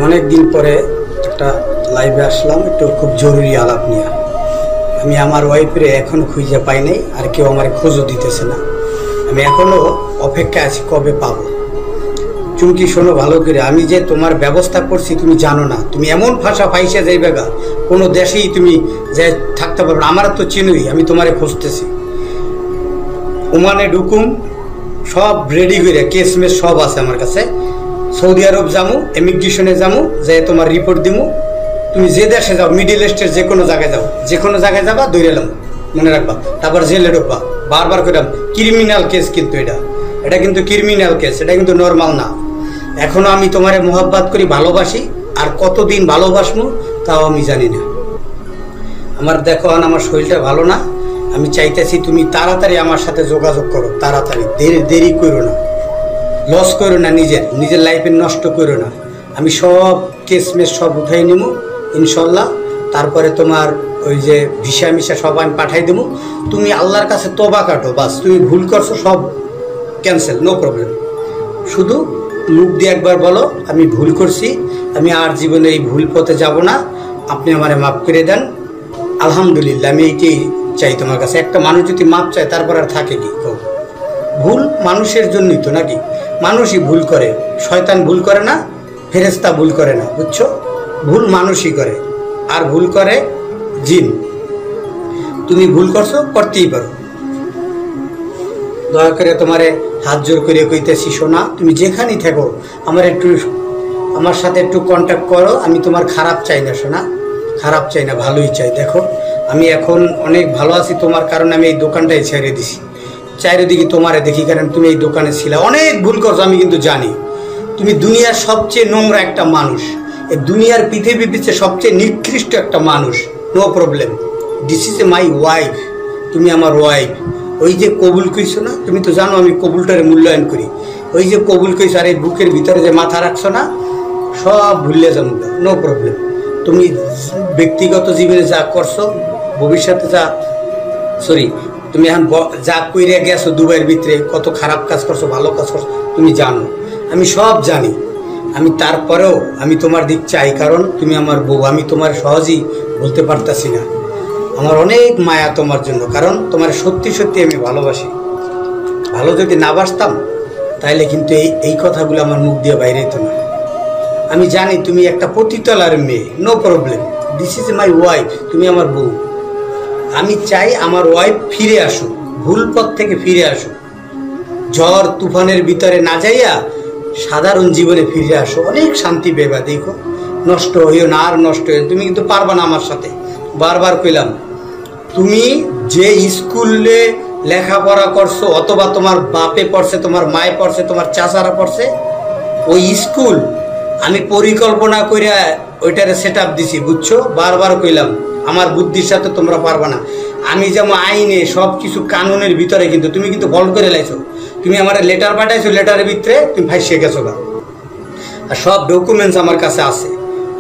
অনেক দিন পরে একটা লাইভে আসলাম, একটু খুব জরুরি আলাপ নিয়ে। আমি আমার ওয়াইফের এখনও খুঁজে পাই নাই, আর কেউ আমার খোঁজও দিতেছে না। আমি এখনও অপেক্ষা আছি কবে পাবো। চুমকি শোনো ভালো করে, আমি যে তোমার ব্যবস্থা করছি তুমি জানো না। তুমি এমন ভাষা ফাইসা যাইবে গা, কোনো দেশেই তুমি যে থাকতে পারবে না। আমার তো চিনুই, আমি তোমারে খুঁজতেছি। ওমানে ঢুকুম, সব রেডি করে কেস মেস সব আছে আমার কাছে। সৌদি আরব যামু, ইমিগ্রেশনে যামু, যে তোমার রিপোর্ট দিমু। তুমি যে দেশে যাও, মিডিল ইস্টের যে কোনো জায়গায় যাও, যে কোনো জায়গায় যাবা দৌড়ে এলাম, মনে রাখবা। তারপর জেলে ঢুকবা, বারবার করে। ক্রিমিনাল কেস কিন্তু এটা কিন্তু ক্রিমিনাল কেস, এটা কিন্তু নর্মাল না। এখনো আমি তোমারে মোহাব্বত করি, ভালোবাসি। আর কতদিন ভালোবাসবো তাও আমি জানি না। আমার দেখো, আমার শরীরটা ভালো না। আমি চাইতেছি তুমি তাড়াতাড়ি আমার সাথে যোগাযোগ করো, তাড়াতাড়ি। দেরি করো না, লস করো না, নিজের লাইফে নষ্ট করো না। আমি সব কেস মেস সব উঠাই নেব ইনশাল্লাহ। তারপরে তোমার ওই যে ভিসা মিশা সব আমি পাঠাই দেবো। তুমি আল্লাহর কাছে তবা কাটো, বাস। তুমি ভুল করছো, সব ক্যান্সেল, নো প্রবলেম। শুধু মুখ দিয়ে একবার বলো আমি ভুল করছি, আমি আর জীবনে এই ভুল পথে যাব না, আপনি আমারে মাফ করে দেন। আলহামদুলিল্লাহ, আমি এইটাই চাই তোমার কাছে। একটা মানুষ যদি মাপ চায়, তারপর আর থাকে কি? ভুল মানুষের জন্যই তো, নাকি? মানুষই ভুল করে, শয়তান ভুল করে না, ফেরেশতা ভুল করে না, বুঝছো? ভুল মানুষই করে, আর ভুল করে জিন। তুমি ভুল করছো, করতেই পারো। দয়া করে তোমারে হাত জোর করে কইতেছি, শোনা, তুমি যেখানেই থাকো আমার সাথে একটু কন্ট্যাক্ট করো। আমি তোমার খারাপ চাই না শোনা, খারাপ চাই না, ভালোই চাই। দেখো, আমি এখন অনেক ভালো আছি তোমার কারণে। আমি এই দোকানটাই ছেড়ে দিছি, চারিদিকে তোমারে দেখি, কারণ তুমি এই দোকানে ছিলে। অনেক ভুল করছো, আমি কিন্তু জানি। তুমি দুনিয়ার সবচেয়ে নোংরা একটা মানুষ, এই দুনিয়ার পৃথিবীর পিছিয়ে সবচেয়ে নিকৃষ্ট একটা মানুষ। No problem, this is my wife. তুমি আমার ওয়াইফ। ওই যে কবুল কইছো না, তুমি তো জানো আমি কবুলটারে মূল্যায়ন করি। ওই যে কবুল কইছো, আর এই বুকের ভিতরে যে মাথা রাখছো না, সব ভুললে যাবো, নো প্রবলেম। তুমি ব্যক্তিগত জীবনে যা করছো, ভবিষ্যতে তুমি এখন যা কইরে গেছো দুবাইয়ের ভিতরে, কত খারাপ কাজ করছো, ভালো কাজ করছো, তুমি জানো। আমি সব জানি। আমি তারপরেও আমি তোমার দিক চাই, কারণ তুমি আমার বউ। আমি তোমার সহজেই বলতে পারতাছি না, আমার অনেক মায়া তোমার জন্য, কারণ তোমার সত্যি সত্যি আমি ভালোবাসি। ভালো যদি না বাসতাম, তাইলে কিন্তু এই কথাগুলো আমার মুখ দিয়ে বাইরে হতো না। আমি জানি তুমি একটা পতিতলার মেয়ে, no problem. This is my wife, তুমি আমার বউ। আমি চাই আমার ওয়াইফ ফিরে আসুক, ভুল পথ থেকে ফিরে আসুক। ঝড় তুফানের ভিতরে না যাইয়া সাধারণ জীবনে ফিরে আসো, অনেক শান্তি পেবা। দেখো, নষ্ট হইও না, আর নষ্ট হইও। তুমি কিন্তু পারবা না আমার সাথে, বারবার কইলাম। তুমি যে স্কুলে লেখাপড়া করছো, অথবা তোমার বাপে পড়ছে, তোমার মায়ে পড়ছে, তোমার চাচারা পড়ছে, ওই স্কুল আমি পরিকল্পনা করে ওইটারে সেট আপ দিছি, বুঝছো? বারবার কইলাম, আমার বুদ্ধির সাথে তোমরা পারবা না। আমি যেমন আইনে সব কিছু কানুনের ভিতরে, কিন্তু তুমি কিন্তু ফল করে লাইছো। তুমি আমার লেটার পাঠাইছো, লেটারের ভিতরে তুমি ফাইসে গেছো গা। আর সব ডকুমেন্টস আমার কাছে আছে,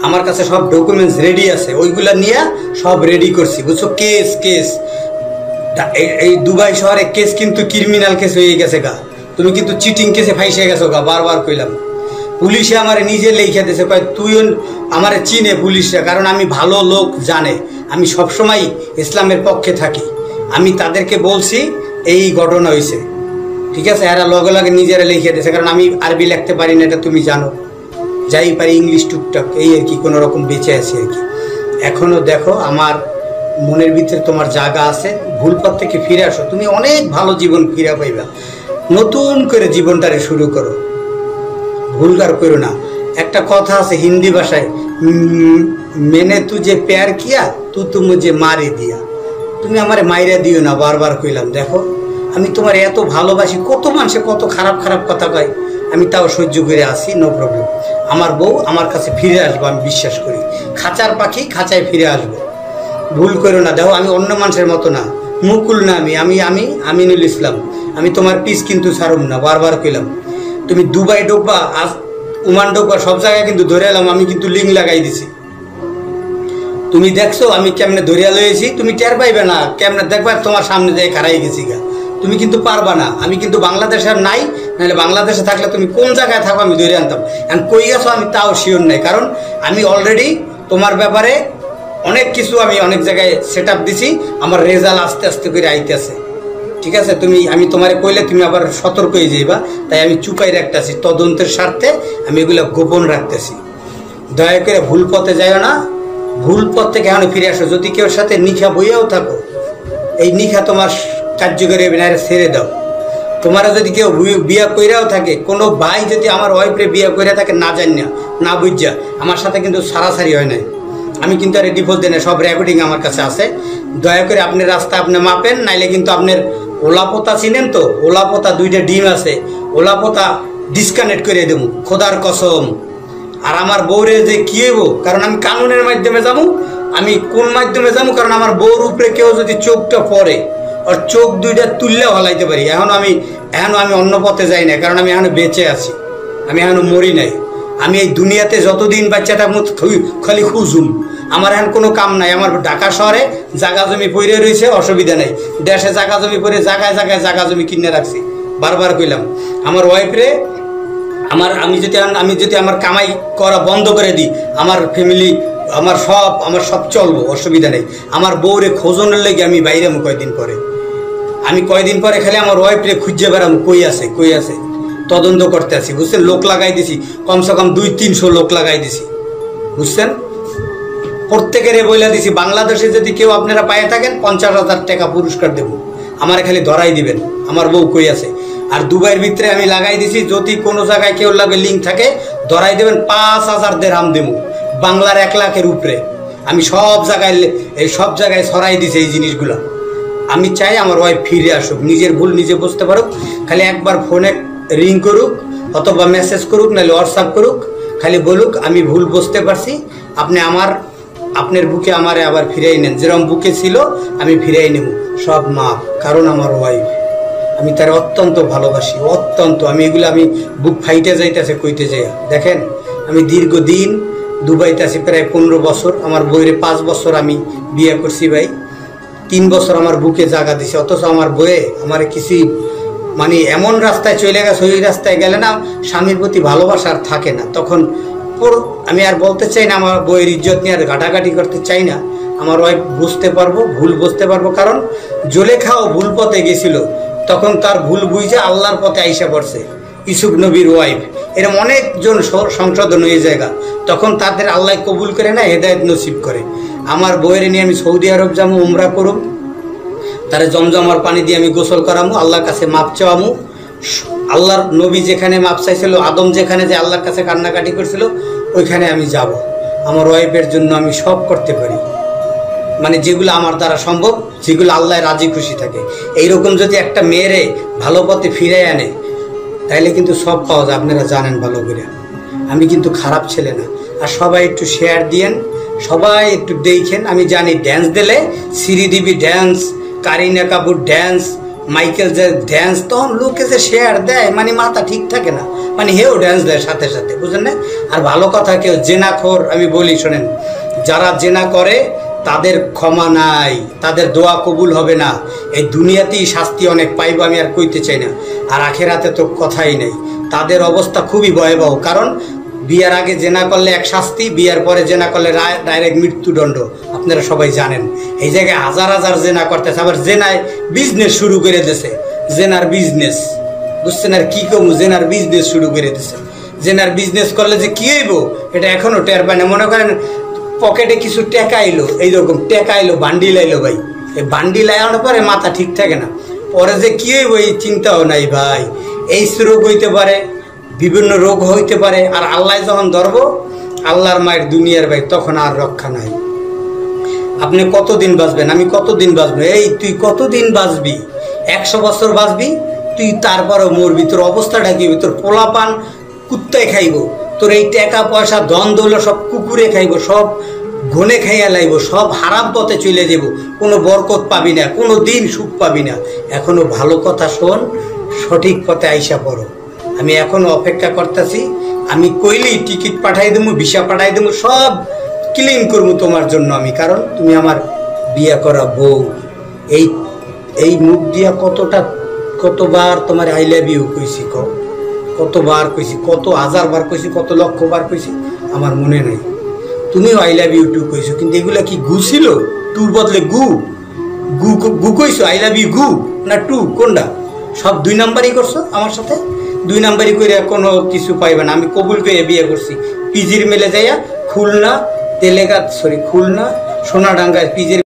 আমার কাছে সব ডকুমেন্টস রেডি আছে। ওইগুলা নিয়ে সব রেডি করছি, বুঝছো? কেস এই দুবাই শহরে কেস কিন্তু ক্রিমিনাল কেস হয়ে গেছে গা। তুমি কিন্তু চিটিং কেসে ফাইসে গেছো গা, বারবার কইলাম। পুলিশে আমার নিজে লেখা দিয়েছে, কয় তুইও আমার চিনে পুলিশরা, কারণ আমি ভালো লোক জানে। আমি সবসময় ইসলামের পক্ষে থাকি। আমি তাদেরকে বলছি এই ঘটনা হয়েছে, ঠিক আছে? এরা লগে লগে নিজেরা লিখে দিয়েছে, কারণ আমি আরবি লিখতে পারি না, এটা তুমি জানো। যাই পারি ইংলিশ টুকটাক, এই আর কি, কোনো রকম বেঁচে আছি আর কি। এখনও দেখো আমার মনের ভিতরে তোমার জায়গা আছে। ভুল পথ থেকে ফিরে আসো, তুমি অনেক ভালো জীবন ফিরে পাইবা। নতুন করে জীবনটারে শুরু করো, ভুলগার করো না। একটা কথা আছে হিন্দি ভাষায়, মেনে তুঝে প্যার কিয়া তু মুঝে মারে দিয়া। তুমি আমারে মাইরা দিও না, বারবার কইলাম। দেখো, আমি তোমার এত ভালোবাসি। কত মানুষে কত খারাপ খারাপ কথা কয়, আমি তাও সহ্য করে আসি, নো প্রবলেম। আমার বউ আমার কাছে ফিরে আসবো, আমি বিশ্বাস করি। খাঁচার পাখি খাঁচায় ফিরে আসবো, ভুল করো না। দেখো, আমি অন্য মানুষের মতো না, মুকুল না। আমি আমিনুল ইসলাম। আমি তোমার পিস কিন্তু ছাড়ব না, বারবার কইলাম। তুমি দুবাই ঢুকবা, আজ ওমান ঢুকবা, সব জায়গায় কিন্তু ধরে এলাম। আমি কিন্তু লিঙ্ক লাগাই দিছি। তুমি দেখছো আমি কেমনে ধরিয়া লইছি, তুমি টের পাইবে না। কেমনে দেখবা, তোমার সামনে যাই খারাই গেছি গা। তুমি কিন্তু পারবা না। আমি কিন্তু বাংলাদেশে আর নাই, নাহলে বাংলাদেশে থাকলে তুমি কোন জায়গায় থাকো আমি ধরে আনতাম। এখন কই গেছো আমি তাও শিওর নাই, কারণ আমি অলরেডি তোমার ব্যাপারে অনেক কিছু আমি অনেক জায়গায় সেট আপ দিছি। আমার রেজাল্ট আস্তে আস্তে করে আইতেছে, ঠিক আছে? আমি তোমারে কইলে তুমি আবার সতর্ক হয়ে যাইবা, তাই আমি চুপাই রাখতেছি। তদন্তের স্বার্থে আমি এগুলো গোপন রাখতেছি। দয়া করে ভুল পথে যাইও না, ভুল পথ থেকে এখন ফিরে আসো। যদি কেউ সাথে নিখা বইয়াও থাকো, এই নিখা তোমার কার্যকরী বিনারে ছেড়ে দাও। তোমারা যদি কেউ বিয়া কইরাও থাকে, কোনো ভাই যদি আমার ওয়াইফরে বিয়া কইরা থাকে না জানি না বুঝা, আমার সাথে কিন্তু সারাসারি হয় নাই। আমি কিন্তু আর ডিভোর্স দেয় না, সব রেকর্ডিং আমার কাছে আছে। দয়া করে আপনি রাস্তা আপনি মাপেন, নাইলে কিন্তু আপনার ওলাপোতা চিনেন তো, ওলাপোতা 2টা ডিম আছে, ওলাপোতা ডিসকানেক্ট করে দেবো খোদার কসম। আর আমার বউরে যে কি হইব, কারণ আমি কানুনের মাধ্যমে যাবো। আমি কোন মাধ্যমে যাবো? কারণ আমার বউর উপরে কেউ যদি চোখটা পড়ে, ওর চোখ 2টা তুললে হলাইতে পারি। এখনো আমি অন্য পথে যাই না, কারণ আমি এখনো বেঁচে আছি, আমি এখনো মরি নাই। আমি এই দুনিয়াতে যতদিন বাচ্চাটা খালি খুঁজুম, আমার এখন কোনো কাম নাই। আমার ঢাকা শহরে জাগা জমি পড়ে রয়েছে, অসুবিধা নেই। দেশে জাগা জমি পড়ে জায়গায় জায়গায় জাগা জমি কিনে রাখছি। বারবার কইলাম আমার ওয়াইফরে, আমি যদি আমার কামাই করা বন্ধ করে দিই, আমার ফ্যামিলি আমার সব চলবো, অসুবিধা নেই। আমার বউরে খোঁজনের লেগে আমি বাইরে কয়দিন পরে, খালি আমার ওয়াইফরে খুঁজে বেড়াবো কই আছে তদন্ত করতে আছি, বুঝছেন? লোক লাগাই দিছি, কমসে কম 200-300 লোক লাগাই দিছি, বুঝছেন? প্রত্যেকের বইলা দিছি, বাংলাদেশে যদি কেউ আপনারা পায়ে থাকেন 50,000 টাকা পুরস্কার দেবো, আমার খালি ধরাই দিবেন আমার বউ কই আছে। আর দুবাইয়ের ভিতরে আমি লাগাই দিছি, যদি কোনো জায়গায় কেউ লাগে লিঙ্ক থাকে ধরাই দেবেন, 5,000 দিরহাম দেবো, বাংলার 1 লাখের উপরে। আমি সব জায়গায় ছড়াই দিছি এই জিনিসগুলো। আমি চাই আমার ওয়াইফ ফিরে আসুক, নিজের ভুল নিজে বুঝতে পারুক। খালি একবার ফোনে রিং করুক, অথবা মেসেজ করুক, নাহলে হোয়াটসঅ্যাপ করুক, খালি বলুক আমি ভুল বুঝতে পারছি, আপনি আপনার বুকে আমারে আবার ফিরাই নেন, যেরকম বুকে ছিল আমি ফিরাই নেব, সব মাপ। কারণ আমার ওয়াইফ, আমি তার অত্যন্ত ভালোবাসি, অত্যন্ত। আমি বুক ফাইটে যাইতেছে কইতে যাই। দেখেন আমি দীর্ঘদিন দুবাইতে আছি, প্রায় 15 বছর। আমার বইয়ের 5 বছর আমি বিয়ে করছি ভাই, 3 বছর আমার বুকে জায়গা দিছে। অথচ আমার বইয়ে আমার কিছুই মানে এমন রাস্তায় চলে গেছে, ওই রাস্তায় গেলে না স্বামীর প্রতি ভালোবাসা আর থাকে না। তখন আমি আর বলতে চাই না, আমার বইয়ের ইজ্জত নিয়ে আর ঘাটাঘাটি করতে চাই না। আমার ওয়াইফ বুঝতে পারবো, ভুল বুঝতে পারবো। কারণ জোলেখাও ভুল পথে গেছিল, তখন তার ভুল বুঝে আল্লাহর পথে আইসা পড়ছে। ইউসুফ নবীর ওয়াইফ, এরকম অনেকজন সংশোধন হয়ে জায়গা, তখন তাদের আল্লাহ কবুল করে না, হেদায়েত নসিব করে। আমার বইয়ের নিয়ে আমি সৌদি আরব যাবো, উমরা করুম, তারে জমজমার পানি দিয়ে আমি গোসল করামু, আল্লাহর কাছে মাপ চাওয়ামু। আল্লাহর নবী যেখানে মাপ চাইছিল, আদম যেখানে যে আল্লাহর কাছে কান্নাকাটি করছিল, ওইখানে আমি যাব। আমার ওয়াইফের জন্য আমি সব করতে পারি, মানে যেগুলো আমার দ্বারা সম্ভব, যেগুলো আল্লাহ রাজি খুশি থাকে। এইরকম যদি একটা মেয়েরে ভালো পথে ফিরে আনে, তাইলে কিন্তু সব পাওয়া যায়। আপনারা জানেন ভালো করে, আমি কিন্তু খারাপ ছেলে না। আর সবাই একটু শেয়ার দিয়েন, সবাই একটু দেখেন। আমি জানি ড্যান্স দিলে Sridevi dance, Kareena Kapoor dance, Michael যে ড্যান্স, তখন লোকে যে শেয়ার দেয়, মানে মাথা ঠিক থাকে না, মানে হেও ড্যান্স দেয় সাথে সাথে, বুঝলেন না? আর ভালো কথা, কেউ জেনাখোর, আমি বলি শোনেন, যারা জেনা করে তাদের ক্ষমা নাই, তাদের দোয়া কবুল হবে না। এই দুনিয়াতেই শাস্তি অনেক পাইব, আমি আর কইতে চাই না। আর আখেরাতে তো কথাই নেই, তাদের অবস্থা খুবই ভয়াবহ। কারণ বিয়ার আগে জেনা করলে এক শাস্তি, বিয়ার পরে জেনা করলে ডাইরেক্ট মৃত্যুদণ্ড, আপনারা সবাই জানেন। এই জায়গায় হাজার হাজার জেনা করতেছে, আবার জেনায় বিজনেস শুরু করে দিয়েছে, জেনার বিজনেস, বুঝছেন? আর কি কমু, জেনার বিজনেস শুরু করে দিয়েছে। জেনার বিজনেস করলে যে কি হইব এটা এখনো টের পায় না। মনে করেন পকেটে কিছু টাকা এলো, এইরকম টাকা এলো, বান্ডিল আইলো ভাই, এই বান্ডিল আয়ানোর পরে মাথা ঠিক থাকে না, পরে যে কি হইব এই চিন্তাও নাই ভাই। এই রোগ হইতে পারে, বিভিন্ন রোগ হইতে পারে। আর আল্লাহ যখন ধরবো, আল্লাহর মায়ের দুনিয়ার ভাই, তখন আর রক্ষা নাই। আপনি কতদিন বাঁচবেন, আমি কতদিন বাঁচবো? এই তুই কতদিন বাঁচবি? 100 বছর বাঁচবি তুই, তারপরও মরবি। তোর অবস্থাটা কি? তোর পোলাপান কুত্তায় খাইব, তোর এই টাকা পয়সা ধন দৌলত সব কুকুরে খাইব, সব ঘনে খাইয়া লাইব, সব হারাম পথে চলে যাব, কোনো বরকত পাবি না, কোনো দিন সুখ পাবি না। এখনো ভালো কথা শোন, সঠিক পথে আইসা পড়ো। আমি এখনো অপেক্ষা করতেছি, আমি কইলেই টিকিট পাঠাই দেবো, ভিসা পাঠাই দেবো, সব ক্লিন করবো তোমার জন্য আমি। কারণ তুমি আমার বিয়ে করা বউ। এই মুখ দিয়া কতটা কতবার তোমার আই লাভ ইউ কইছি, কতবার কইছি, কত হাজার বার কইছি, কত লক্ষ বার কইছি, আমার মনে নাই। তুমিও আই লাভ ইউ টু কইছো, কিন্তু এগুলা কি গু ছিল? টুর বদলে গু গু গু কইছো? আই লাভ ইউ গু না টু, কোনটা? সব 2 নাম্বারই করছো আমার সাথে। 2 নাম্বারই করে কোনো কিছু পাইবে না। আমি কবুল করে বিয়ে করছি পিজির মেলে যাইয়া, খুলনা খুলনা সোনাডাঙ্গায় পিজির